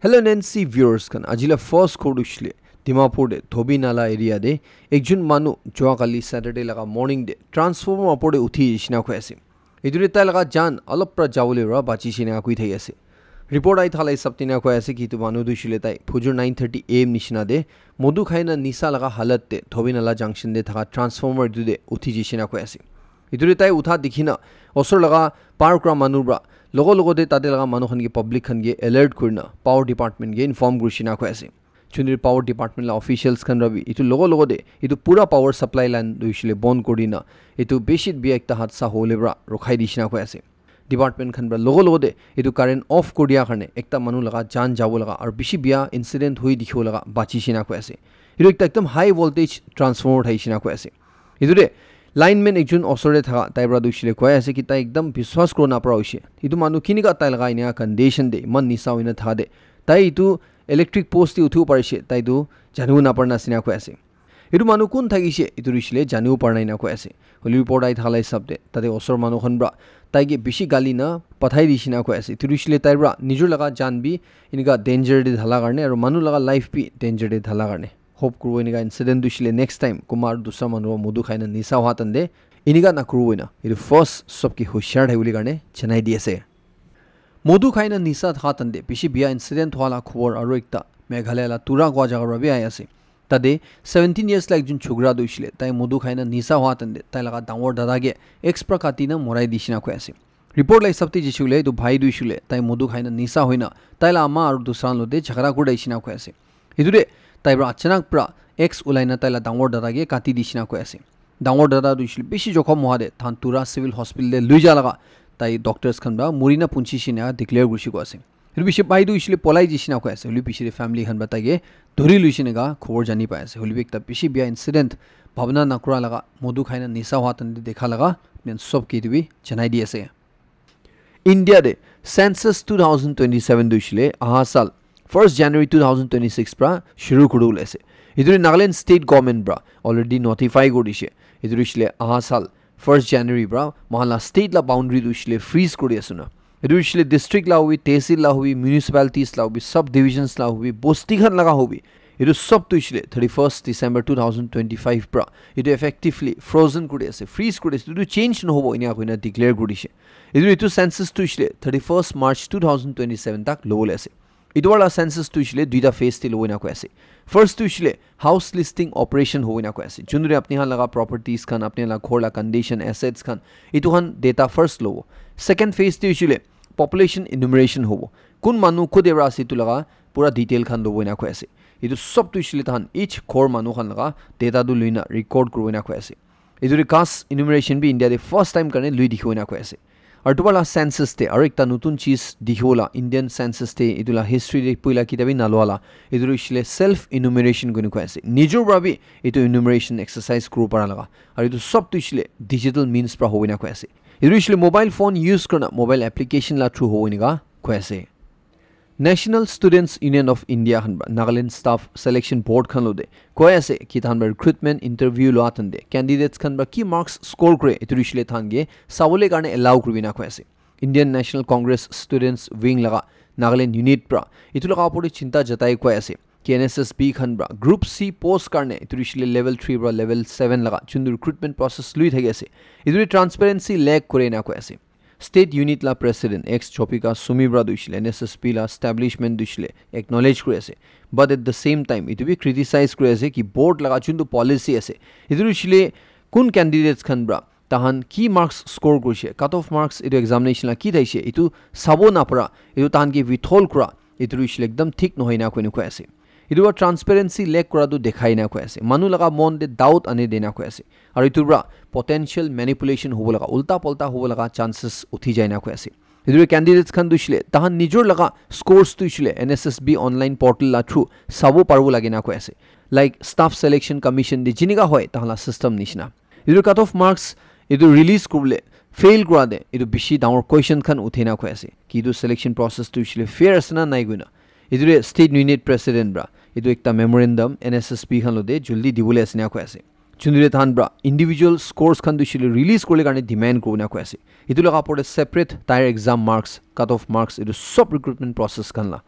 Hello Nancy viewers kan ajila first kodushle Dimapur de Thobi Nala area de ekjun manu joakali Saturday laga morning de transformer apode uthi jishna ko ase idure ta laga jan alapra jawle ra bachi shina kui thai ase report ai thalai saptina ko ase ki tu manu dushile tai phujur 9:30 am nishna de modu khaina nisa laga halat de Thobi Nala junction de thaga transformer du de uthi jishna ko ase idure tai utha dikhina osor laga parkra manubra logo de tade laga manu khan ge public khan ge alert kurna power department ge inform gushina ko ase chundir power department la officials khan rabi itu logo de itu pura power supply line duishile bon kodina itu beshit bi ekta hatsa holebra rokhai dishina ko ase department khan bra logo de itu current off kodia karne ekta manu laga jan jabo laga ar bishi bia incident hui dikho laga bachi shina ko ase itu ekta high voltage transformer thaishina ko ase itu de lineman ekjun osore thaga taibra dushile ko ase ki ta ekdam biswas krona pra hoise itu manu kiniga tai laga ina condition de man nisa hoina tha de tai itu electric post ti uthu parise tai du janu na parna sina ko ase itu manu kun thagise itu rishile janu parna na ko ase holi report ai thalai sabde tade osor manu khanbra tai ge bishi gali na pathai disina ko ase itu rishile taibra nijur laga janbi iniga danger de dhala karne aru manu laga life bi danger de dhala karne hope kuru iniga incident dushile next time kumar dusra manu modu khaina nisa hatan de iniga na kuru ina itu first sabki hoshiyar hai uli karne chanai diase modu khaina nisa hatan de bishi bia incident wala khobor aru ekta meghalaya la tura gwa jaga rabi ayase tade 17 years like jun chugra dushile tai modu khaina nisa hatan de tai laga dangor dada ge extra katina morai dishina ko ase report lai sabti jishule du bhai dushile tai modu khaina nisa hoina tai la ama aru dusran lo de jhagara kudai shina ko ase idure tai bra achanak pra ex ulaina tai la dangor dada ge kati dishina ko ase dangor dada dushile bishi jokhom mohade than tura civil hospital de luija laga tai doctors khan ba murina punchi shina declare gushi ko ase hiru bishi bai du isle polai jishina ko ase holi bishi family khan ba ta ge dhori luishine ga khobor jani pa ase holi ekta bishi bia incident bhavna nakura laga modu khaina nisa hatan de dekha laga men sob ki dibi janai di ase India de census 2027 dushile aha sal 1st January 2026 pra shuru kudul ase idure Nagaland state government bra already notify godise idure isle aha sal 1st January bra mahala state la boundary dushile freeze kori asuna idure district la hobi tehsil la hobi municipalities la hobi sub divisions la hobi bosti khan laga hobi idu sab dushile 31st December 2025 pra idu effectively frozen kori ase freeze kori ase idu change no hobo ina koina declare kodise idure itu census dushile 31st March 2027 tak lowol ase idwala census dushile duida phase ti loina ko ase first dushile house listing operation hoina ko ase junure apni han laga properties khan apni la khor la condition assets khan itu han data first lowo second phase dushile population enumeration hobo kun manu khudebra ase tu laga pura detail khan loina ko ase itu sob dushile tan each khor manu khan laga data du luina record kurina ko ase idure caste enumeration bi India de first time karne lui dikhoina ko ase और दुबारा census ते और एकटा नतुन चीज दिखोला Indian census ते इदुला history दे पुइला किताबी नालवाला इदुरु इशले self enumeration गनु कोसे निजोर बाबी इतु इनुमरेशन एक्सरसाइज करू परा लगा और इदु सब तो इशले डिजिटल मीन्स प्रा होइना कोसे इदुरु इशले मोबाइल फोन यूज करना मोबाइल एप्लीकेशन ला थ्रू होइनिगा कोसे National Students Union of India hanba Nagaland Staff Selection Board khan lode koyase ki thanba recruitment interview lo atande candidates khanba ki marks score kore iturishile thange sawole karne allow kurina koyase Indian National Congress Students Wing laga Nagaland unit pra itulaga apore chinta jatai koyase ki NSSB khanba group C post karne iturishile level 3 bra level 7 laga chundu recruitment process lui thagese iduri transparency lack korena koyase State Unit la President ex Chopika Sumibra dushile NSSP la establishment dushile acknowledge kore ase but at the same time it be criticize kore ase ki board laga chundu policy ase idu dushile kun candidates khan bra tahan ki marks score korise cut off marks idu examination la ki daise itu sabo na para idu tahan ki withhold kura idu dushile ekdam thik no hoina koinu ko ase idu transparency lack kora du dekhai na ko ase manu laga mon de doubt ane dena ko ase aru itu bra potential manipulation hobo laga ulta polta hobo laga chances uthi jaina ko ase idu candidates khan dushile tahan nijor laga scores dushile NSSB online portal la through sabo parbu lagina ko ase like staff selection commission de jiniga hoy tahala system nishna idu cut off marks idu release kurle fail kora de idu bishi down question khan uthena ko ase ki idu selection process dushile fair asna nai guina idure state unit president bra idu ekta memorandum NSSB khan lode juldi dibule asna ko ase chundire than bra individual scores khan dushile release korle karne demand koruna ko ase idu laga pore separate tier exam marks cut off marks idu sub recruitment process khan la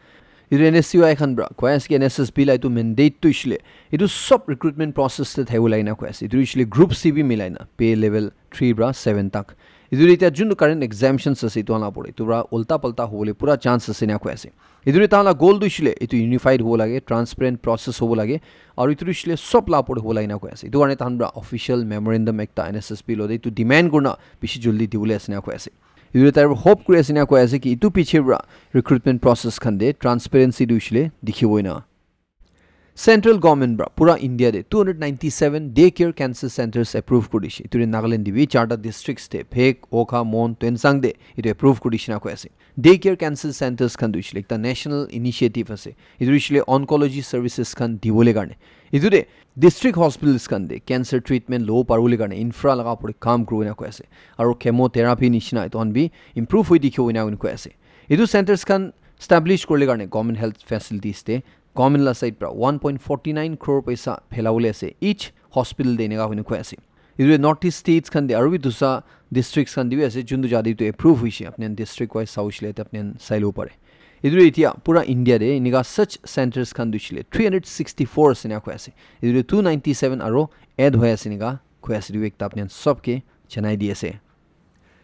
ইটো NSCY খান bra কৈ আছে কি NSSB লাই তো mandate তো ইছলে ইটো সব recruitment process তে থাইব লাইনা কৈ আছে ইটো ইছলে group CV মিলাইনা pay level 3 bra 7 তাক ইটো এতিয়া যোনটো কারেন্ট এক্সামিনেশনস আছে ইটো আনা পড়ে তোরা উল্টা পাল্টা হবলে পুরা চান্স আছে না কৈ আছে ইটো তাহলা গোল দিছিলে ইটো ইউনিফাইড হ'ব লাগে ট্রান্সপারেন্ট প্রসেস হ'ব লাগে আৰু ইটো ইছলে সব লা পড়ে হ'ব লাইনা কৈ আছে ইটো কাৰণে তাহন ব্ৰা অফিশিয়াল মেমোৰেন্ডাম একটা NSSB লদে ইটো ডিমান্ড কৰনা বেছি জলদি দিবলে আছে না কৈ আছে ইটো তাৰ হোপ কৰি আছে না কৈ আছে কি ইটো পিছে ব্ৰা ৰিক্ৰুটমেন্ট প্ৰসেস খান দে ট্রান্সপারেন্সি দিছিলে দেখিবই না Central government bra pura India de 297 daycare cancer centers approve kodishi ituri Nagaland dibi charta districts te Phek Okha Mon Tensang de itu approve kodishi na ko ase daycare cancer centers khan duishile ekta national initiative ase ituri shile oncology services khan dibole garne ituri district hospitals khan de cancer treatment low parule garne infra laga pore kaam kru na ko ase aru chemotherapy nishina itu on bi improve hoi dikhibo na ko ase itu centers khan establish korle garne government health facilities te Government la side pra 1.49 crore paisa phelaule ase each hospital dene ga hoine ko ase idu northeast states khan de aru dusa districts khan dibi ase jundu jadi to approve hoise apne district wise sauchle te apne sailo pare idu etia pura India de iniga such centers khan dushile 364 sina ko ase idu 297 aro add hoya siniga ko ase du ekta apne sabke janai di ase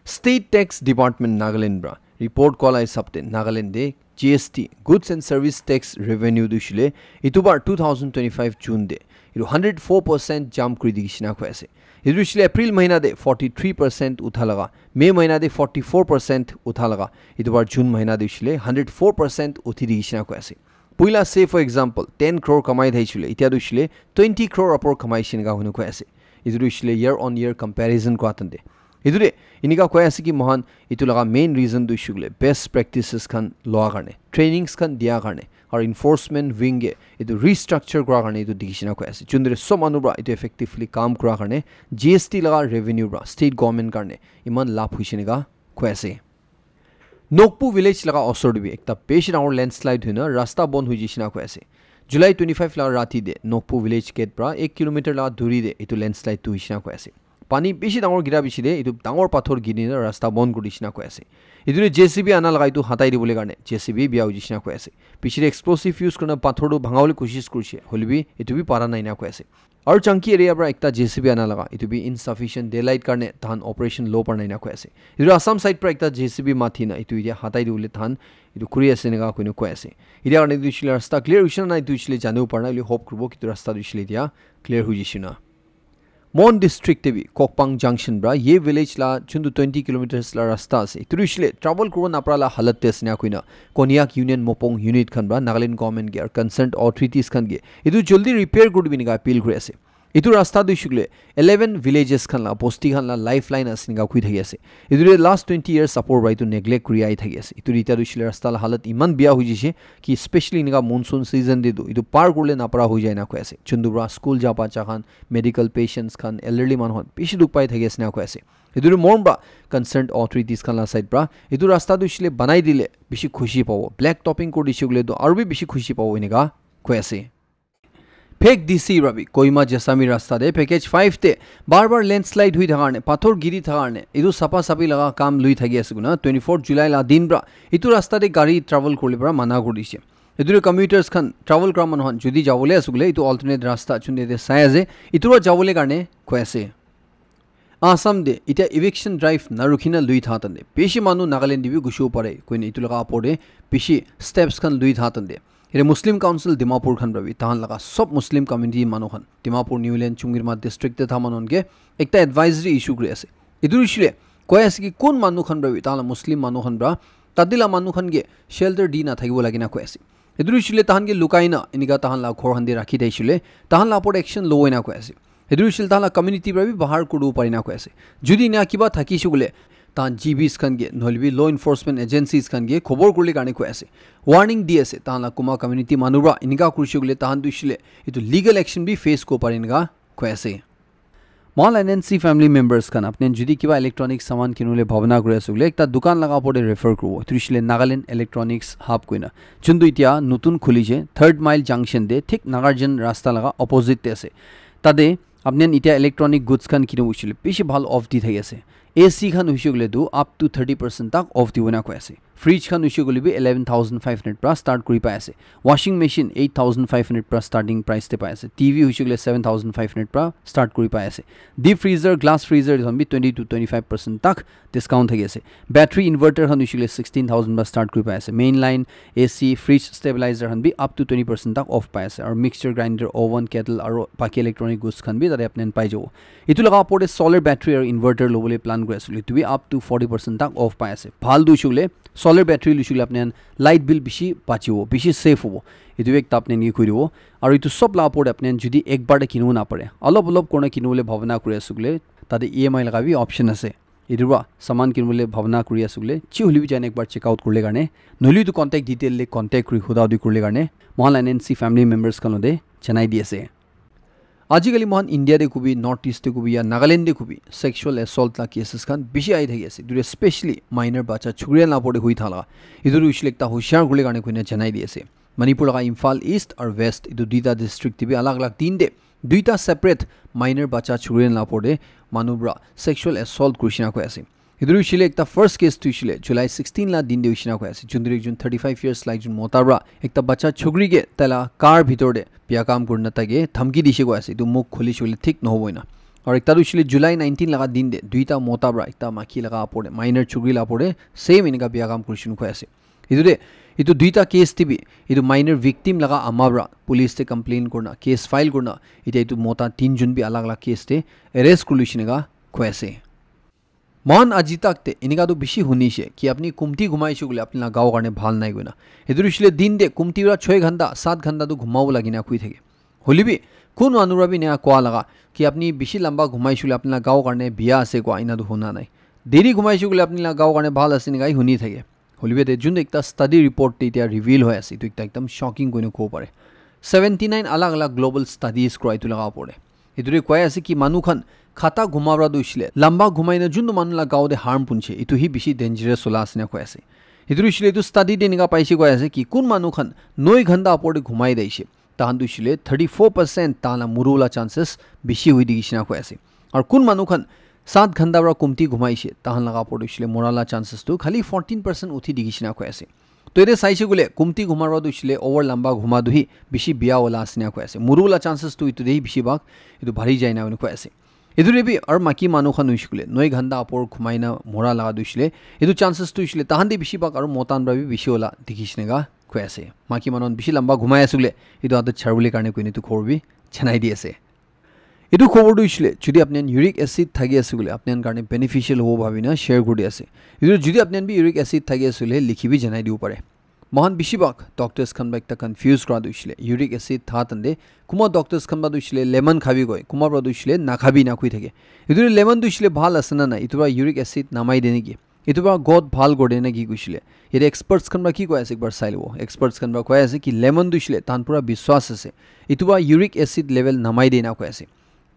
State Tax Department Nagaland bra report kola sabte Nagaland de GST Goods and Service Tax Revenue dushile itubar 2025 June de iru 104% jump kuri digishina ko ase idu shile April mahina de 43% uthalaga May mahina de 44% uthalaga itubar June mahina de shile 104% uthi digishina ko ase puila say for example 10 crore kamai dhaishile itia dushile 20 crore apor kamai shinga hunu ko ase idu shile year on year comparison ko atande idure inika koi ase ki mohan itu laga main reason du shugle best practices khan loa karne trainings khan dia karne or enforcement wing ge itu restructure kora karne itu digishina koi ase chundre som anubra itu effectively kaam kora karne GST laga revenue bra state government karne iman labh huisine ga koi ase Nokpu village laga osor dibi ekta patient our landslide huina rasta bon hui jishina koi ase July 25 laga rati de Nokpu village gate bra 1 kilometer laga duri de itu landslide tu hishina koi ase Pani beshi dangor gira bishi de itu dangor pathor girina rasta bon kudishina ko ase idure JCB ana lagai tu hatai dibole garne JCB bia ujishina ko ase pichire explosive use korna pathor du bhangawle koshish kurche holbi itu bi para naina ko ase aru chunky area bra ekta JCB ana laga itu bi insufficient daylight karne than operation low par naina ko ase idure Assam side pra ekta JCB mathina itu idia hatai dibole than itu kuri ase nega koinu ko ase idia garne du shile rasta clear ushina na itu shile janu parna ili hope kurbo ki rasta du shile dia clear hujishina Mon district tebi Kokpang junction bra ye village la chundu 20 kilometers la rasta ase turishile travel kuro napra la halat tes na kuina Konyak Union Mopong unit khan bra Nagaland government ge or concerned authorities khan ge idu joldi repair kuri biniga appeal kuri ase itu rasta du shugle 11 villages khan la posti khan la lifeline asninga kui thagi ase idu last 20 years support right to neglect kuri ai thagi ase itu rita du shile rasta la halat iman bia hui jise ki especially niga monsoon season de du itu par kurle na para hui jai na ko ase chundubra school ja pa cha khan medical patients khan elderly man hon bishi duk pai thagi ase na ko ase idu morba concerned authorities khan la side bra idu rasta du shile banai dile bishi khushi pabo black topping ko dishugle do aru bi bishi khushi pabo iniga ko ase Phek DC Rabi Koima Jasami rasta de package 5 te bar landslide hui thagarne pathor giri thagarne idu sapa sapi laga kam lui thagi ase guna 24 July la din bra itu rasta de gari travel korle bra mana kodise idure commuters khan travel kra man hon jodi jabole asugule itu alternate rasta chunde de sayaje itu jabole karne ko ase Assam de ita eviction drive narukhina lui thatande peshi manu Nagaland dibi gushu pare koine itu laga pore peshi steps khan lui thatande Ere Muslim Council Dimapur khan rabi tahan laga sob Muslim community manu khan Dimapur Newland Chungirma district te thaman ge ekta advisory issue kri ase idur ishile koi ase ki kon manu khan rabi tahan Muslim manu khan bra tadila manu khan ge shelter dina thagibo lagina koi ase idur ishile tahan ge lukaina iniga tahan la khor handi rakhi daishile tahan la pod action low ina koi ase idur ishile tahan la community rabi bahar kudu parina koi ase judi na kiba thaki shugule tan GBs khan ge nolbi law enforcement agencies khan ge khobor kurli garne ko ase warning di ase tan la kuma community manubra inika kurshugule tan dushile itu legal action bi face ko paringa ko ase Mall NNC family members khan apne judi kiba electronic saman kinule bhavna kore asugule ekta dukan laga pore refer kurbo trishile Nagaland electronics hub koina chundu itia nutun khulije 3rd mile junction de thik Nagarjan rasta laga opposite te ase tade apne itia electronic goods khan kinu ushile bishi bhal off di thai ase AC khan huishugule do up to 30% tak off diwona ko ase fridge খান উইছে গলিবি 11500 পৰা start কৰি পাই আছে ৱাশ্বিং machine 8500 পৰা starting price তে পাই আছে টিভি উইছে গলে 7500 পৰা ষ্টাৰ্ট কৰি পাই আছে ডিপ ফ্ৰিজাৰ গ্লাছ ফ্ৰিজাৰ হনবি 20 to 25% তাক ডিসকাউন্ট থাকি আছে ব্যাটাৰি ইনভাৰ্টাৰ হন উইছে গলে 16000 পৰা ষ্টাৰ্ট কৰি পাই আছে main line AC fridge stabiliser হনবি আপ টু 20% তাক অফ পাই আছে আৰু মিক্সচাৰ গ্ৰাইণ্ডাৰ ওভন কেটল আৰু বাকি ইলেক্ট্ৰনিক গুডছ খান বি তাতে আপনি পাই যাব ইটো লগা ওপৰতে সোলাৰ ব্যাটাৰি আৰু ইনভাৰ্টাৰ লবলৈ প্লান কৰি আছিল ইটো বি আপ টু 40% তাক অফ পাই আছে ভাল দুইছুলে সোলাৰ ব্যাটাৰি লুছিলে আপনি লাইট বিল বেছি বাচিব বেছি সেফ হ'ব ইটো একটা আপনি নি কৰিব আৰু ইটো সব লা ওপৰতে আপনি যদি একবাৰতে কিনিব না পাৰে অলপ অলপ কোনে কিনিবলে ভাবনা কৰি আছুলে তাতে ইএমআই লগাবি অপশন আছে ইদুবা সামান কিনিবলে ভাবনা কৰি আছুলে চি হলিবি জানে একবাৰ চেক আউট কৰলে কাৰণে নলি তো কন্টাক্ট ডিটেইল ले কন্টাক্ট কৰি খুদা দি কৰলে কাৰণে মহল এনএনসি ফ্যামিলি মেম্বাर्स কনদে জনাই দি আছে আজিকালি মহান ইন্ডিয়া দে কুবি নর্থ ইস্ট দে কুবি या नागालैंड दे कुबी सेक्सुअल असॉल्ट ला केसेस खान बिशी आई थगी আছে दुरे स्पेशली माइनर बच्चा छुगरिया ना पड़े हुई थाला इदुरु इशलेक्ता होशियार गुले गाने कोने जनाई दिएसे मणिपुर लगा इम्फाल ईस्ट और वेस्ट इदु दुईटा डिस्ट्रिक्ट तिबे अलग-अलग तीन दे दुईटा सेपरेट माइनर बच्चा छुगरिया ना पड़े मानुब्रा सेक्सुअल असॉल्ट कृष्णा को ऐसे इदुरु इशलेक्ता फर्स्ट केस तो इशले जुलाई 16 ला दिन दे इशना को ऐसे जुंदरी जुन 35 इयर्स लाइक जुन मोताब्रा एकता बच्चा छुगरी के तला कार भीतर दे बिया काम करना तगे धमकी दिसे को ऐसे तो मुख खोली चले ठीक न होइना और एक तारुशले जुलाई 19 लगा दिन दे दुईटा मोताब्रा एकता माखी लगा पड़े माइनर छुगरी ला पड़े सेम इनका बिया काम कृष्ण को ऐसे इदुरे इतो दुईटा केस तिबी इतो माइनर विक्टिम लगा अमाब्रा पुलिस ते कंप्लेन करना केस फाइल करना इते इतो मोता 3 जुन भी अलग-अलग केस ते अरेस्ट कुलिशनेगा को ऐसे मान আজি তাকতে ইনিগাদু বেশি হুনিছে কি আপনি কুমটি ঘুমাইছো বলে আপনি গাঁও কারণে ভাল নাই গইনা এদুরিশলে দিন দে কুমটিরা 6 ঘন্টা 7 ঘন্টা তো ঘুমাও লাগিনা খুই থাকে হলিবি কোন অনুরাবি না কোয়া লাগা কি আপনি বেশি লম্বা ঘুমাইছো বলে আপনি গাঁও কারণে বিয়া আছে কোয়া ইনাদু হুনা নাই দেরি ঘুমাইছো বলে আপনি গাঁও কারণে ভাল আছে নিগাই হুনি থাকে হলিবি তে জুন একটা স্টাডি রিপোর্ট তে রিভিল হৈ আছে তো একদম শকিং কইনো কো পারে 79 अलग अलग ग्लोबल स्टडीज क्राइतु लगा पड़े इदुरे कय আছে কি মানুখান खाता घुमावरा दुइसले लंबा घुमाइना जुन मानुला गाउदे हार्म पुनछे इतु हि बिसी डेंजरस होलासने कय আছে इदुरिसले इतु स्टडी देनिगा पाइसे कय আছে कि कुन मानुखान 9 घंटा अपडे घुमाइ दैसे तान दुइसले 34% ताना मुरुला चांसेस बिसी हुइ दिगिसना कय আছে और कुन मानुखान 7 घंटा बरा कुमती घुमाइसे तान लगा पडुसले मोराला चांसेस तो खाली 14% उठी दिगिसना कय আছে तो एरे साइसे गुले कुमती घुमारवा दुइसले ओवर लंबा घुमा दुहि बिसी बिया होलासने कय আছে मुरुला चांसेस तो इतु देहि बिसी भाग इतु भारी जायना कय আছে इदुरे भी और माकी मानुखान उइसले 9 घंटा अपर घुमाइना मोरा लगा दुइसले इदु चांसेस तो इसले ताहांदे बिसी बाक और मोतान बा बिसी होला दिखिसनेगा कय আছে माकी मानन बिसी लंबा घुमाय आसुले इदु आदत छारबुले कारणे कोइने तु खबरबि छनाइ दि আছে इदु खबर दुइसले जदि आपने यूरिक एसिड थागि आसुले आपने कारणे बेनिफिशियल हो भाबिना शेयर गुडि আছে इदु जदि आपने बि यूरिक एसिड थागि आसुले लिखिबि जनाइ दिउ पारे महान बिसिबाक डॉक्टर्स खन बाइकता कंफ्यूज करा दुइसले यूरिक एसिड था तंदे कुमा डॉक्टर्स खन बा दुइसले लेमन खाबि गय कुमा बा दुइसले ना खाबि ना खुइ थाके इदुरे लेमन दुइसले भाल आसना ना इतुबा यूरिक एसिड नामाइ देने की इतुबा गद भाल गडे ना की गुइसले ये एक्सपर्ट्स खन बा की कय আছে एकबार साइलबो एक्सपर्ट्स खन बा कय আছে कि लेमन दुइसले तान पुरा विश्वास আছে इतुबा यूरिक एसिड लेवल नामाइ देना कय আছে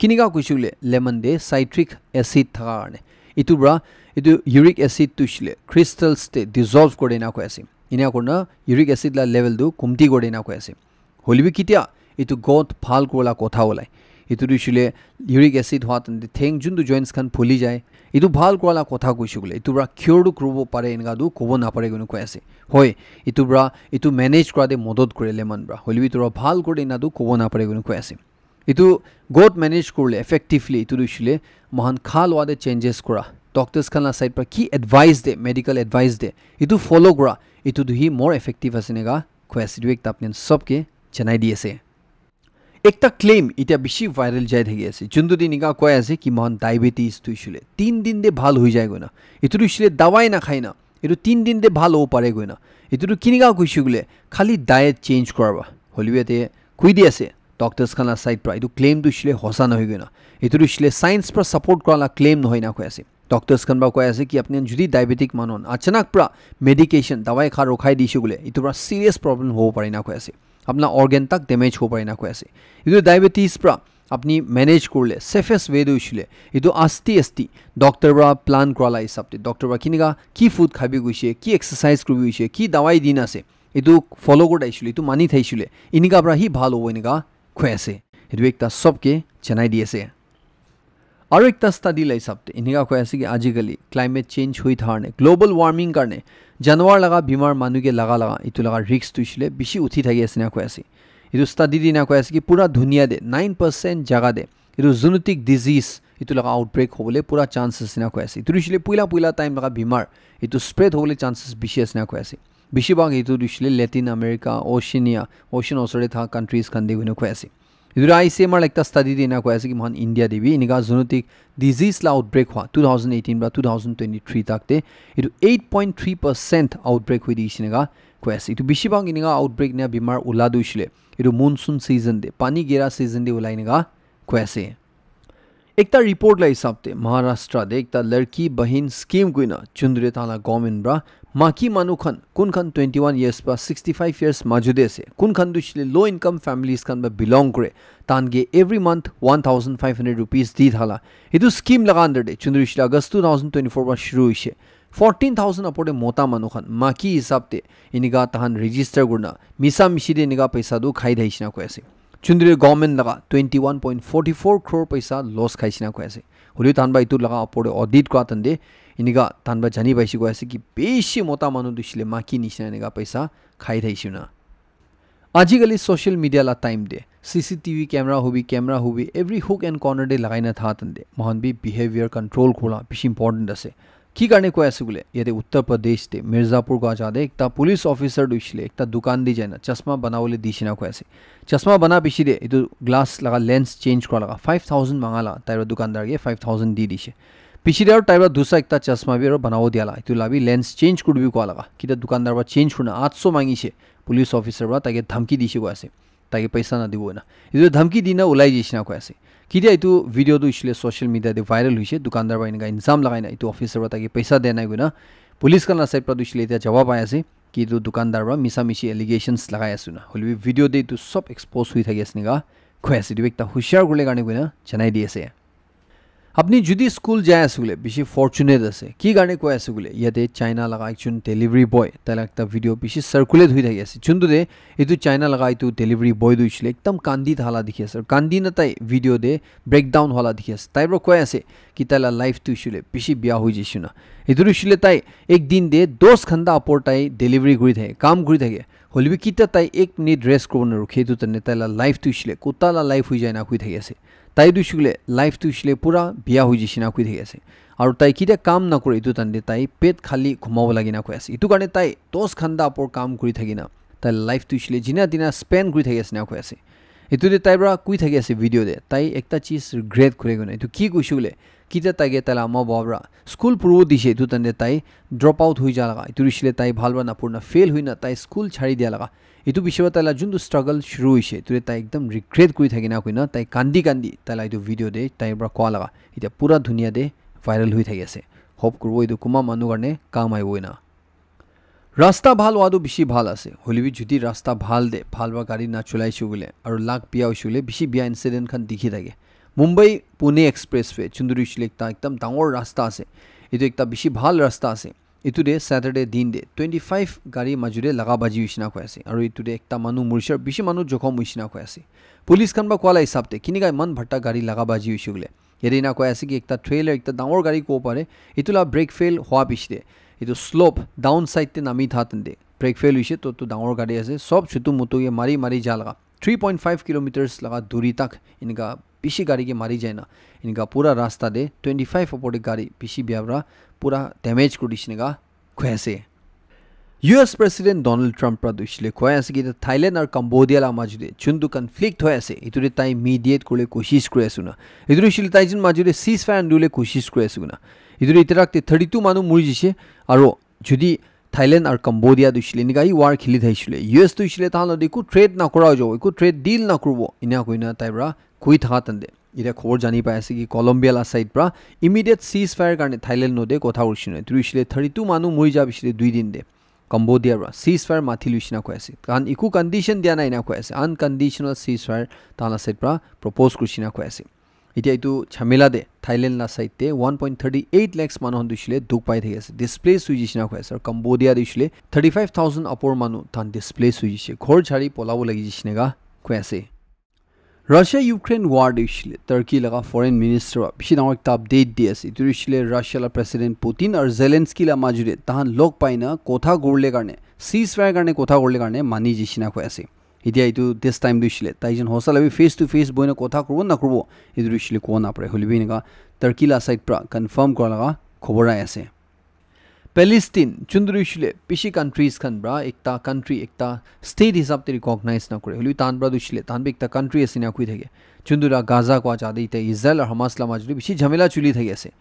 किनिगा कुइसुले लेमन दे साइट्रिक एसिड थाका कारणे इतुबा इतु यूरिक एसिड दुइसले क्रिस्टल्स ते डिसॉल्व करे ना कय আছে इना करना यूरिक एसिड ला लेवल दु कुमती गडे ना कय আছে हलिबि कितिया इतु गद फाल कोला कथा होलाय इतु दुइसले यूरिक एसिड होत थेंग जुन दु जॉइंट्स खान फुली जाय इतु भाल कोला कथा कइसुले इतु ब्रा क्योर क्रुबो पारे इनगा दु कोबो ना पारे गनु कय আছে होय इतु ब्रा इतु मैनेज करा दे मदद करे लेमन ब्रा हलिबि तुरा भाल कोडे ना दु कोबो ना पारे गनु कय আছে इतु गद मैनेज करले इफेक्टिवली इतु दुइसले महान खाल वादे चेंजेस करा डॉक्टर्स खाना साइड पर की एडवाइस दे मेडिकल एडवाइस दे इतु फॉलो करा इतु दुही मोर इफेक्टिव आसेनेगा क्वेश्चन एक तापने सबके जनाइ दि আছে एकटा क्लेम इटा बेसी भाइरल जाय थगि আছে जुन्दु दिनिगा कय আছে कि मन डायबिटीज तुइसले 3 दिन दे भाल होई जाय गना इतु दुइसले दवाई ना खाइना इतु 3 दिन दे भाल हो पारे गना इतु किनिगा कइसुगले खाली डाइट चेंज करबा हलिबेते कुइ दि আছে डॉक्टर्स खाना साइड पर इतु क्लेम दुइसले हसा न होई गना इतु दुइसले साइंस पर सपोर्ट कराला क्लेम न होइना कय আছে डॉक्टर्स खन बा कय আছে कि अपने जुदी डायबिटिक मानन अचानक प्रा मेडिकेशन दवाई खा रखाई दिसु गुले इतु प्रा सीरियस प्रॉब्लम हो पारे ना कय আছে अपना ऑर्गन तक डैमेज हो पारे ना कय আছে इतु डायबिटीज प्रा अपनी मैनेज करले सेफेस्ट वे दुइसले इतु आस्ती आस्ती डॉक्टर बा प्लान कराला हिसाबते डॉक्टर बा किनिगा की फूड खाबि गइसे की एक्सरसाइज करबि गइसे की दवाई दिन আছে इतु फॉलो करदाइसले इतु मानि थाइसले इनिगा ब्रा ही भाल हो इनिगा कय আছে इतु एकटा सबके जनाइ दि আছে আৰু একটা ষ্টাডি লাই সাপতে ইনিকা কয় আছে কি আজিকালি ক্লাইমেট চেঞ্জ হৈ থাৰনে গ্লোবাল ওয়াৰ্মিং কাৰণে জানুৱাৰ লগা বিমাৰ মানুহে লগা ইটো লগা ৰিস্ক তুইছিলে বেছি উঠি থাকি আছে না কয় আছে ইটো ষ্টাডি দিনা কয় আছে কি পুৰা দুনিয়া দে 9% জাগা দে ইটো জুনোটিক ডিজিজ ইটো লগা আউটব্ৰেক হ'বলে পুৰা চান্সেস না কয় আছে ইটো দিছিলে পুইলা টাইম লগা বিমাৰ ইটো স্প্ৰেড হ'বলে চান্সেস বেছি আছে না কয় আছে বেছিভাগ ইটো দিছিলে লেটিন আমেৰিকা ওশেনিয়া ওশেন ওচৰে থকা কান্ট্ৰিজ খান দি কয় আছে ইটো আইসিএমআর একটা ষ্টাডি দিনা কয় আছে কি মহান ইন্ডিয়া দিবি ইনিকা জুনোটিক ডিজিজ লা আউটব্ৰেক হোৱা 2018 বা 2023 তাকতে ইটো 8.3% আউটব্ৰেক হৈ দিছিনেগা কয় আছে ইটো বেছিভাগ ইনিকা আউটব্ৰেক না বিমাৰ উলা দুইছিলে ইটো মনসুন সিজন দে পানী গেৰা সিজন দে উলাইনেগা কয় আছে একটা রিপোর্ট লাই হিসাবতে महाराष्ट्र दे एकता लड़की बहिन स्कीम कुइना चुंदरे ताला गवर्नमेंट ब्रा माकी मानुखन कुनखन 21 इयर्स बा 65 इयर्स माजुदे से कुनखन दुछले लो इनकम फैमिलीज खन बा बिलोंग करे तानगे एवरी मंथ 1500 रुपीस दी थाला इदु स्कीम लगा अंदर दे चुंदरे अगस्त 2024 बा शुरू हुई 14,000 अपोडे मोता मानुखन माकी हिसाबते इनिगा तहन रजिस्टर गुरना मिसा मिशिदे इनिगा पैसा दु खाई दाइसिना कोएसे चुंदरे गवर्नमेंट लगा 21.44 crore पैसा लॉस खाइसिना कोएसे हुली तानबा इतु लगा अपोडे ऑडिट क्वा तंदे इनिगा तानबा जानी बाइसी कोएसे कि बेशी मोता मानु दुशिले माकी निशिना इनिगा पैसा खाई दाइसिना आजिकली सोशल मीडिया ला टाइम दे सीसीटीवी कैमरा होबी एवरी हुक एंड कॉर्नर दे लगाइना था तंदे मोहन भी बिहेवियर कंट्रोल खोला बिश इंपॉर्टेंट असे की करने को ऐसे बोले ये उत्तर प्रदेश ते मिर्जापुर को आजादे एक पुलिस ऑफिसर दुइले एक दुकान दी जाए ना चश्मा बनावले दिशिना को ऐसे चश्मा बना पिछी दे इतो ग्लास लगा लेंस चेंज करा लगा 5,000 मांगाला ताइरो दुकानदार के 5,000 दी दिशे पिछी दे और ताइरो दूसरा एक चश्मा भी और बनावो दियाला इतो लाभी लेंस चेंज कुड भी को लगा कि दुकानदार बा चेंज करना 800 मांगी छे पुलिस ऑफिसर बा ताके धमकी दिशे को ऐसे ताके पैसा ना दिबो ना इतो धमकी दिना उलाई जिसिना को ऐसे किदिया इतु वीडियो दु इसले सोशल मीडिया दे वायरल हुइसे दुकानदार बा इनका इल्जाम लगाइना इतु ऑफिसर बा ताके पैसा देना गुना पुलिस का साइड पर दुसले इता जवाब आया से कि इतु दुकानदार बा मिसा मिसी एलिगेशंस लगाया सुना होलि वीडियो दे इतु सब एक्सपोज हुइ थागे असनेगा खोयासे दिबे एकता हुशियार गुले गाने गुना जनाइ दिएसे अपनी जुदी स्कूल जाय आसुले बिशी फॉर्चुनेट আছে কি গানে কয় আসুলে ইয়াতে চাইনা লাগা একজন ডেলিভারি বয় তালা একটা ভিডিও বিশি সার্কুলেট হই থাকি আছে চুন্দুরে এতু চাইনা লাগা এতু ডেলিভারি বয় দুইছিলে একদম কান্দি থালা দেখি আছে কান্দি না তাই ভিডিও দে ব্রেকডাউন হলা দেখি আছে তাইব্র কয় আছে কি তালা লাইফ তুইছিলে বিশি বিয়া হই জিসুনা এতুর ইসলে তাই একদিন দে 10 ঘন্টা আপর তাই ডেলিভারি করি থাকে কাম করি থাকে হলিবি কিটা তাই 1 মিনিট রেস্ট করব না রুখে তো তনে তালা লাইফ তুইছিলে কোতালা লাইফ হই যায় না কই থাকি আছে তাই দুইছিলে লাইফ তুইছিলে পুরা বিয়া হই জিসিনা কই থাকি আছে আৰু তাই কিটা কাম না কৰে ইটো তন্দে তাই পেট খালি ঘুমাব লাগিনা কৈ আছে ইটো কাৰণে তাই 10 ঘন্টা আপৰ কাম কৰি থাকিনা তাই লাইফ তুইছিলে জিনা দিনা স্পেন্ড কৰি থাকি আছে না কৈ আছে ইটোতে তাইব্ৰা কই থাকি আছে ভিডিও দে তাই একটা চিজ ৰিগ্ৰেট কৰে গনে ইটো কি কৈছিলে কিটা তাইগে তালা আমা বাবৰা স্কুল পুৰো দিছে ইটো তন্দে তাই ড্ৰপ আউট হৈ যা লাগা ইটো ৰিছিলে তাই ভালবা না পূৰ্ণ ফেল হৈ না তাই স্কুল ছাড়ি দিয়া লাগা ইটো বিষয় তাইলা যোনটো স্ট্ৰাগল শুৰু হৈছে ইটো তাই একদম ৰিগ্ৰেট কৰি থাকি না কইনা তাই কান্দি তাইলা ইটো ভিডিও দে তাইব্ৰা কোৱা লাগা ইটা পুৰা দুনিয়া দে ভাইৰাল হৈ থাকি আছে হোপ কৰব ইটো কুমা মানুহ কাৰণে কাম আইবই না রাস্তা ভাল ওয়াদো বেশি ভাল আছে হলিবি যদি রাস্তা ভাল দে ভালবা গাড়ি না চলাইছো বলে আর লাখ বিয়া হইছিলে বেশি বিয়া ইনসিডেন্ট খান দেখি থাকে মুম্বাই পুনে এক্সপ্রেসওয়ে চুন্দুরিশলে একদম ডাঙৰ রাস্তা আছে এটো একটা বেশি ভাল রাস্তা আছে এটো দে স্যাটারডে দিন দে 25 গাড়ি মাজুরে লাগা বাজি হইছিনা কয় আছে আর এটো দে একটা মানুহ মুরশার বেশি মানুহ জখম হইছিনা কয় আছে পুলিশ খান বা কোলা হিসাবতে কিনিগাই মান ভট্টা গাড়ি লাগা বাজি হইছিলে এরিনা কয় আছে কি একটা ট্রেলার একটা ডাঙৰ গাড়ি কো পারে এতুলা ব্রেক ফেল হওয়া পিছতে এটো স্লোপ ডাউন সাইডতে নামি থাতন্দে ব্রেক ফেল হইছে তো ডাঙৰ গাড়ি আছে সব ছুতু মুতুয়ে মারি যা লাগা 3.5 কিলোমিটারস লাগা दूरी तक इनका पिछी गाड़ी के मारी जाए ना इनका पूरा रास्ता दे 25 अपोडे गाड़ी पिछी ब्यावरा पूरा डैमेज को दिशनेगा खोयसे यूएस प्रेसिडेंट डोनाल्ड ट्रम्प प्रदुशले खोयसे कि थाईलैंड और कंबोडिया ला माजुदे चुंदु कन्फ्लिक्ट होयसे इतुरे ताई मीडिएट कोले कोशिश करेसुना इतुरे शिल ताइजन माजुदे सीज फायर अंडुले कोशिश करेसुना इतुरे इतराकते 32 मानु मुरि जिसे आरो जुदी थाईलैंड और कंबोडिया दुशले निगाई वार खिलि थाइसले यूएस दुशले तालो देखु ट्रेड ना कराओ जो को ट्रेड डील ना करबो इना कोइना ताइब्रा कोई था तंदे इरा खबर जानि पाइसे कि कोलंबिया ला साइड प्रा इमीडिएट सीज फायर करने थाईलैंड नोदे कोथा उरसिने तुरिसले 32 मानु मरि जा बिसले 2 दिन दे कंबोडिया रा सीज फायर माथि लुसिना कोइसे कान इकु कंडीशन दिया नाइना कोइसे अनकंडीशनल सीज फायर ताला साइड प्रा प्रपोज कुसिना कोइसे इtia itu झमेला दे थाईलैंड ला साइड ते 1.38 lakhs मानु हन्दुसिले दुख पाइ थेसे डिस्प्ले सुजिसिना कोइसे कंबोडिया दिसले 35000 अपोर मानु थान डिस्प्ले सुजिसे घर छाडी पोलाबो लागि जिसिनेगा कोइसे Russia Ukraine war dishile Turkey laga foreign minister bishi dangor ekta update di ase itu dishile Russia la president Putin ar Zelensky la majure tahan log paina kotha gorle karne ceasefire karne kotha gorle karne mani jishina khoi ase idia itu this time dishile taijon hosala bi face to face boina kotha korbo na korbo itu dishile ko na pare holibi nega Turkey la side pra confirm kora laga khobor ai ase Palestine chundrishile pishi countries khan bra ekta country ekta state hisab te recognize na kore holi tan bra dushile tan be ekta country asina khui thage chundura Gaza ko ajadi te Israel ar Hamas la majuri bishi jhamela chuli thage ase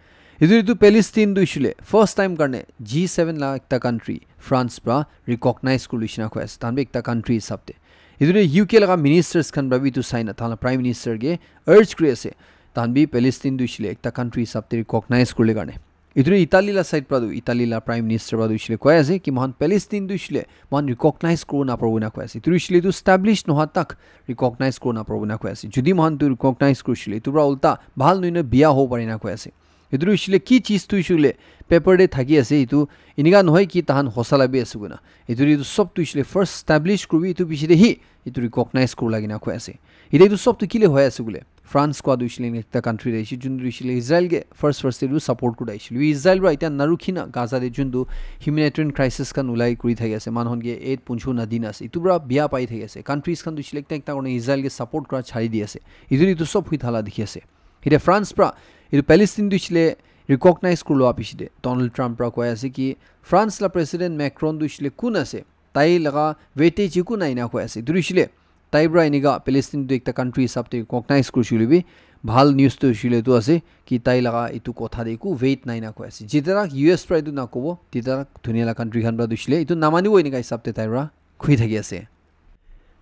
idu Palestine dushile first time karne G7 la ekta country France bra recognize kulishna ko ase tan be ekta country hisab te idu UK laga ministers khan bra bi tu sign thala prime minister ge urge kre ase tan bi Palestine dushile ekta country hisab te recognize kurle karne इधर Italy ला side प्रदु Italy ला prime minister प्रदु इशले कोया जे कि महान Palestine दु इशले महान recognise करो ना प्रभु ना कोया से इधर इशले तो एस्टैब्लिश न तक रिकॉग्नाइज करो ना प्रभु ना कोया से जुदी महान तो रिकॉग्नाइज करो इशले तो बरा उल्टा भाल नइने बिया हो परे ना कोया से इधर इशले की चीज तो इशले पेपर दे थाकी आसे इतु इनिगा नहय कि ताहान हसला बे आसुगुना इधर इतु सब तो इशले फर्स्ट एस्टैब्लिश करबि इतु बिसिदे ही इतु रिकॉग्नाइज करो लागिना कोया से इदे इतु सब तो किले होय आसुगुले France को दुशले एकता कंट्री रहिसि जुन दुशले इजराइल के फर्स्ट दु सपोर्ट को दाइसि इजराइल रा इता नारुखिना गाजा दे जुन दु ह्युमैनिटेरियन क्राइसिस कन उलाई कुरि थागे आसे मानहन के 8 पुंछु नदीना आसे इतुब्रा बिया पाइ थागे आसे कंट्रीज कन दुशले एकता कोने इजराइल के सपोर्ट करा छाडी दि आसे इदु सब हुइ थाला देखि आसे इते फ्रांस प्रा इदु पैलेस्टाइन दुशले रिकॉग्नाइज करलो आपिसिदे डोनाल्ड ट्रम्प प्रा कोया आसे कि फ्रांस ला प्रेसिडेंट मैक्रोन दुशले कुन आसे ताई लगा वेटे चिकु नाइना कोया आसे दुशले ताइब्रा इनिगा पैलेस्टाइन दु एकता कंट्री हिसाब ते रिकॉग्नाइज करछिलि बि ভাল নিউজ তো শিলে তো আছে কি তাই লাগা ইতু কথা দেখু ওয়েট নাই না কয় আছে যেটা ইউএস প্রায় তো না কব তেটা দুনিয়া লা কান্ট্রি খান বা দুইছিলে ইতু নামানিব এনে গাই সাবতে তাইরা খুই থাকি আছে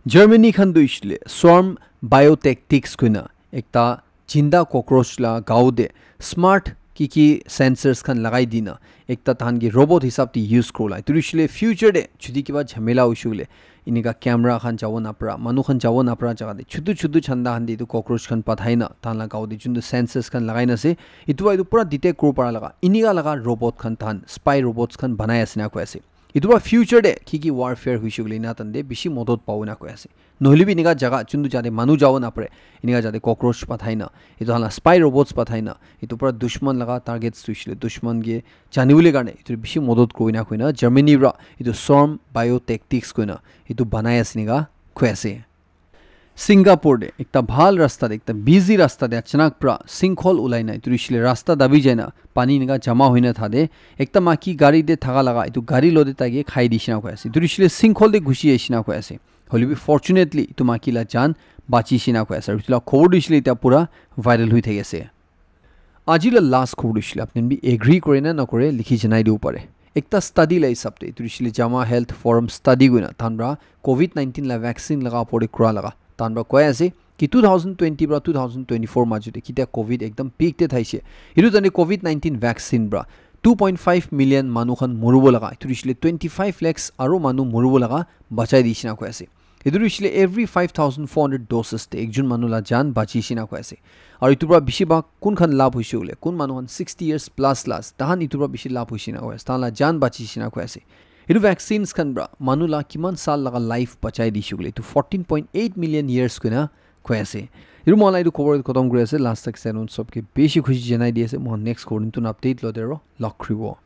জার্মানি খান দুইছিলে সোয়ার্ম বায়োটেকটিক্স কইনা একটা জিন্দা ককরোচ লা গাও দে স্মার্ট কি সেন্সর্স খান লাগাই দিনা একটা তাহানগি রোবট হিসাব তি ইউজ করলা তুরিছিলে ফিউচার দে যদি কিবা ঝামেলা হইছুলে इनिका कैमरा खान जावो नापरा मनु खान जावो नापरा जगह दे छुदु छंदा हंदी तो कॉकरोच खान पथाइना तानला गाव दे जुन सेंसर्स खान लगाइना से इतु आइदु पूरा डिटेक्ट करो परा लगा इनिगा लगा रोबोट खान तान स्पाई रोबोट्स खान बनाया सिना को ऐसे इतुबा फ्यूचर दे की वारफेयर हुइसुगले ना तंदे बिशी मदद पाउना को ऐसे नहली भी निगा जगह चुंदु जादे मनु जावो नापरे इनिगा जादे कॉकरोच पथाइना इतु हला स्पाई रोबोट्स पथाइना इतु पूरा दुश्मन लगा टारगेट्स सुइसले दुश्मन गे जानिबुले गाने इतु बिशी मदद कोइना कोइना जर्मनी रा इतु सोर्म बायोटेक्टिक्स कोइना इतु बनाया सिनिगा खुएसे सिंगापुर दे एकता भाल रास्ता दे एकता बिजी रास्ता दे अचानक प्रा सिंखोल उलाइना इतु रिशले रास्ता दाबी जाइना पानी निगा जमा होइना थादे एकता माकी गाड़ी दे थागा लगा इतु गाड़ी लोदे तागे खाइ दिसिना खुएसे इतु रिशले सिंखोल दे घुसी आइसिना खुएसे हलिबी फॉर्चुनेटली इतु माकीला जान बाचिसिना खुएसे इतुला खबर दिसिले इता पूरा भाइरल हुइ थागेसे आजिला लास्ट खबर दिसिले आपने भी एग्री करे ना नकरे लिखि जनाइ दिउ पारे एकता स्टडी लाई सबते तुरिशिले जामा हेल्थ फोरम स्टडी गुना तानब्रा कोविड-19 ला वैक्सीन लगा पड़े क्रा लगा तानब्रा कोया से कि 2020 ब्रा 2024 माजुते किता कोविड एकदम पीक ते थाइसे इरु तने कोविड-19 वैक्सीन ब्रा 2.5 मिलियन मानुखन मरुबो लगा तुरिशिले 25 लाख आरो मानु मरुबो लगा बचाइ दिसिना कोया से इदुरिशिले एवरी 5400 डोसेस ते एकजुन मानुला जान बाचिसिना कोया से और इतुबा बिशी बा कुन खान लाभ होइसुले कुन मानुहन 60 इयर्स प्लस लास ताहान इतुबा बिशी लाभ होइसिना कोया ताला जान बाचिसिना कोया से इरु वैक्सीन्स खान ब्रा मानुला किमान साल लगा लाइफ बचाइ दिसुले तो 14.8 मिलियन इयर्स कोना कोया से इरु मलाई दु खबर खतम गरे से लास्ट तक सेनन सबके बेसी खुशी जनाइ दिएसे म नेक्स्ट कोडिन तुन अपडेट लदेरो लक्रिबो